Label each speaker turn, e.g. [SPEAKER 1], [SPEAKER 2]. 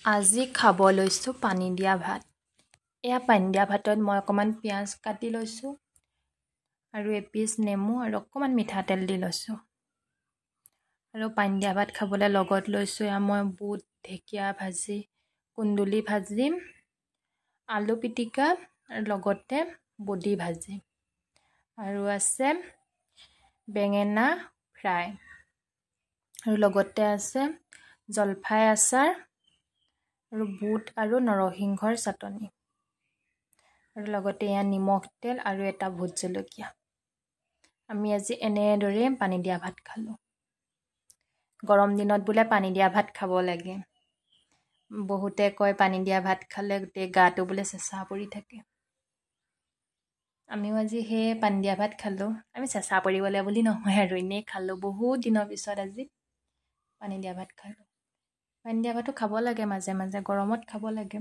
[SPEAKER 1] আজি খাব লৈছোঁ পানী দিয়া ভাত। এয়া পানী দিয়া ভাতত মই অকণমান পিঁয়াজ কাটি লৈছোঁ আৰু এপিচ নেমু আৰু অকণমান মিঠাতেল দি লৈছোঁ। আৰু পানী দিয়া ভাত খাবলৈ লগত লৈছোঁ এয়া মই বুট, ঢেকীয়া ভাজি, কুন্দুলি ভাজি, আলু পিটিকা আৰু লগতে বডি ভাজি। আৰু আছে বেঙেনা ফ্ৰাই। আৰু লগতে আছে জলফাই আচাৰ আৰু বুট আৰু নৰসিংহৰ চাটনি। আৰু লগতে এয়া নিমখ তেল আৰু এটা ভোট জলকীয়া। আমি আজি এনেদৰে পানী দিয়া ভাত খালোঁ। গৰম দিনত বোলে পানী দিয়া ভাত খাব লাগে। বহুতে কয় পানী দিয়া ভাত খালে গোটেই গাটো বোলে চেঁচা পৰি থাকে। আমিও আজি সেই পানী দিয়া ভাত খালোঁ। আমি চেঁচা পৰিবলৈ বুলি নহয় আৰু এনেই খালোঁ। বহুত দিনৰ পিছত আজি পানী দিয়া ভাত খালোঁ। পানী দিয়া ভাতো খাব লাগে মাজে মাজে, গৰমত খাব লাগে।